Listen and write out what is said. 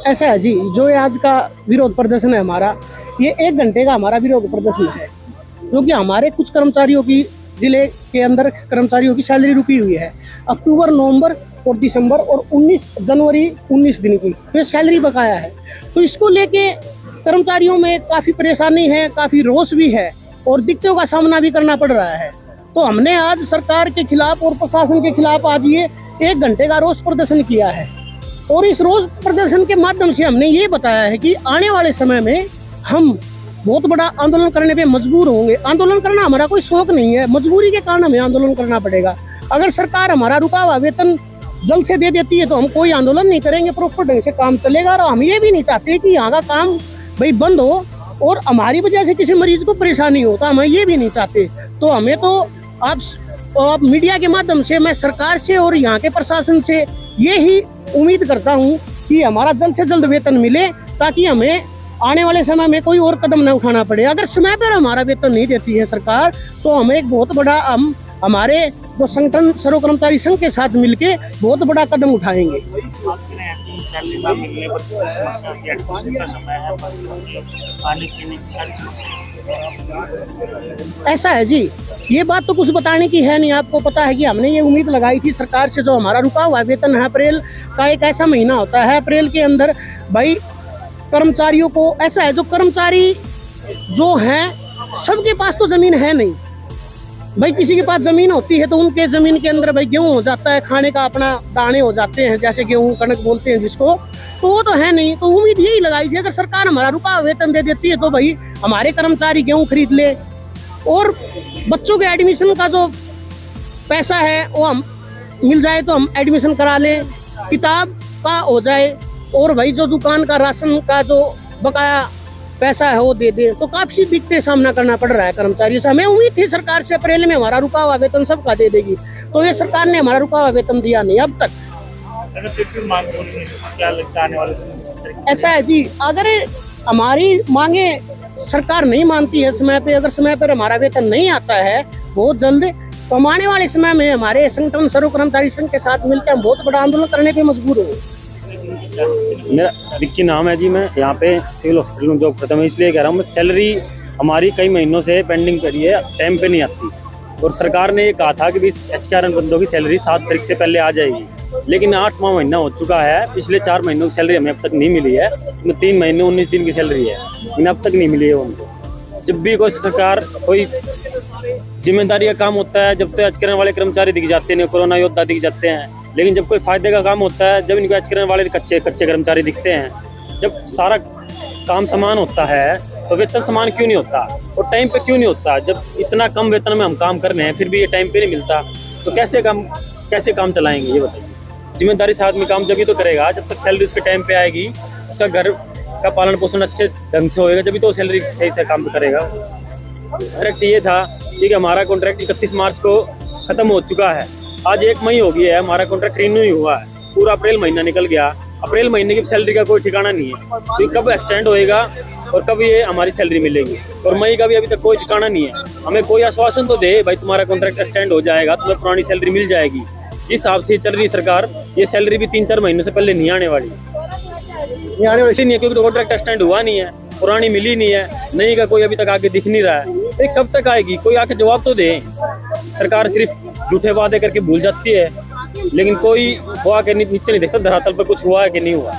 ऐसा है जी, जो ये आज का विरोध प्रदर्शन है हमारा, ये 1 घंटे का हमारा विरोध प्रदर्शन है, जो कि हमारे कुछ कर्मचारियों की, जिले के अंदर कर्मचारियों की सैलरी रुकी हुई है अक्टूबर, नवंबर और दिसंबर और 19 जनवरी 19 दिन की, तो सैलरी बकाया है। तो इसको लेके कर्मचारियों में काफ़ी परेशानी है, काफ़ी रोष भी है और दिक्कतों का सामना भी करना पड़ रहा है। तो हमने आज सरकार के खिलाफ और प्रशासन के खिलाफ आज ये 1 घंटे का रोष प्रदर्शन किया है और इस रोष प्रदर्शन के माध्यम से हमने ये बताया है कि आने वाले समय में हम बहुत बड़ा आंदोलन करने पे मजबूर होंगे। आंदोलन करना हमारा कोई शौक नहीं है, मजबूरी के कारण हमें आंदोलन करना पड़ेगा। अगर सरकार हमारा रुका हुआ वेतन जल्द से दे देती है तो हम कोई आंदोलन नहीं करेंगे, प्रॉपर ढंग से काम चलेगा। और हम ये भी नहीं चाहते कि यहाँ का काम भाई बंद हो और हमारी वजह से किसी मरीज को परेशानी हो, तो हम ये भी नहीं चाहते। तो हमें तो आप मीडिया के माध्यम से मैं सरकार से और यहाँ के प्रशासन से ये ही उम्मीद करता हूँ कि हमारा जल्द से जल्द वेतन मिले, ताकि हमें आने वाले समय में कोई और कदम न उठाना पड़े। अगर समय पर हमारा वेतन नहीं देती है सरकार, तो हमें एक बहुत बड़ा हमारे जो संगठन सर्व कर्मचारी संघ के साथ मिलके बहुत बड़ा कदम उठाएंगे। ऐसा है जी, ये बात तो कुछ बताने की है नहीं। आपको पता है कि हमने ये उम्मीद लगाई थी सरकार से, जो हमारा रुका हुआ वेतन है, अप्रैल का एक ऐसा महीना होता है, अप्रैल के अंदर भाई कर्मचारियों को ऐसा है, जो कर्मचारी जो हैं सबके पास तो जमीन है नहीं भाई। किसी के पास जमीन होती है तो उनके जमीन के अंदर भाई गेहूं हो जाता है, खाने का अपना दाने हो जाते हैं, जैसे गेहूं कणक बोलते हैं जिसको, तो वो तो है नहीं। तो उम्मीद यही लगाई थी अगर सरकार हमारा रुका वेतन दे देती है तो भाई हमारे कर्मचारी गेहूं खरीद ले और बच्चों के एडमिशन का जो पैसा है वो हम मिल जाए तो हम एडमिशन करा लें, किताब का हो जाए, और भाई जो दुकान का राशन का जो बकाया पैसा है वो दे दे। तो काफी दिक्कतें सामना करना पड़ रहा है कर्मचारियों से। हमें उम्मीद थी सरकार से अप्रैल में हमारा रुका हुआ वेतन सबका दे देगी, तो ये सरकार ने हमारा रुका हुआ वेतन दिया नहीं अब तक। क्या लगता है आने वाले समय? ऐसा है जी, अगर हमारी मांगे सरकार नहीं मानती है समय पे, अगर समय पर हमारा वेतन नहीं आता है बहुत जल्द, तो हम आने वाले समय में हमारे संगठन सर्व कर्मचारी संघ के साथ मिलकर हम बहुत बड़ा आंदोलन करने पे मजबूर होंगे। मेरा विक्की नाम है जी, मैं यहाँ पे सिविल हॉस्पिटल में जॉब करता हूँ। इसलिए कह रहा हूँ, मैं सैलरी हमारी कई महीनों से पेंडिंग पड़ी है, टाइम पे नहीं आती। और सरकार ने ये कहा था कि 20 HRN बंदों की सैलरी 7 तारीख से पहले आ जाएगी, लेकिन 8वां महीना हो चुका है। पिछले 4 महीनों की सैलरी हमें अब तक नहीं मिली है। 3 महीने 19 दिन की सैलरी है, लेकिन अब तक नहीं मिली है उनको। जब भी कोई सरकार कोई जिम्मेदारी का काम होता है, जब तो HRN वाले कर्मचारी दिख जाते हैं, कोरोना योद्धा दिख जाते हैं, लेकिन जब कोई फायदे का काम होता है, जब इनको HRN वाले कच्चे कर्मचारी दिखते हैं। जब सारा काम समान होता है तो वेतन समान क्यों नहीं होता और टाइम पे क्यों नहीं होता? जब इतना कम वेतन में हम काम कर रहे हैं फिर भी ये टाइम पे नहीं मिलता, तो कैसे काम चलाएंगे ये बताइए। जिम्मेदारी से आदमी काम जब ही तो करेगा, जब तक सैलरी उसके टाइम पे आएगी, उसका घर का पालन पोषण अच्छे ढंग से होएगा, जब भी तो सैलरी सही से काम करेगा। कॉन्ट्रैक्ट ये था कि हमारा कॉन्ट्रैक्ट 31 मार्च को खत्म हो चुका है। आज 1 मई हो गई है, हमारा कॉन्ट्रैक्ट रिन्यू ही हुआ है। पूरा अप्रैल महीना निकल गया, अप्रैल महीने की सैलरी का कोई ठिकाना नहीं है। तो कब एक्सटेंड होएगा और कब ये हमारी सैलरी मिलेगी? और मई का भी अभी तक कोई ठिकाना नहीं है। हमें कोई आश्वासन तो दे भाई तुम्हारा कॉन्ट्रैक्ट एक्सटेंड हो जाएगा, तुम्हें पुरानी सैलरी मिल जाएगी। जिस हिसाब से चल रही सरकार, ये सैलरी भी 3-4 महीनों से पहले नहीं आने वाली नहीं है, क्योंकि कॉन्ट्रैक्ट एक्सटेंड हुआ नहीं है, पुरानी मिली नहीं है, नई का कोई अभी तक आगे दिख नहीं रहा है। ये कब तक आएगी? कोई आके जवाब तो दे। सरकार सिर्फ झूठे वादे करके भूल जाती है, लेकिन कोई हुआ कि नीचे नहीं देखता धरातल पर कुछ हुआ है कि नहीं हुआ।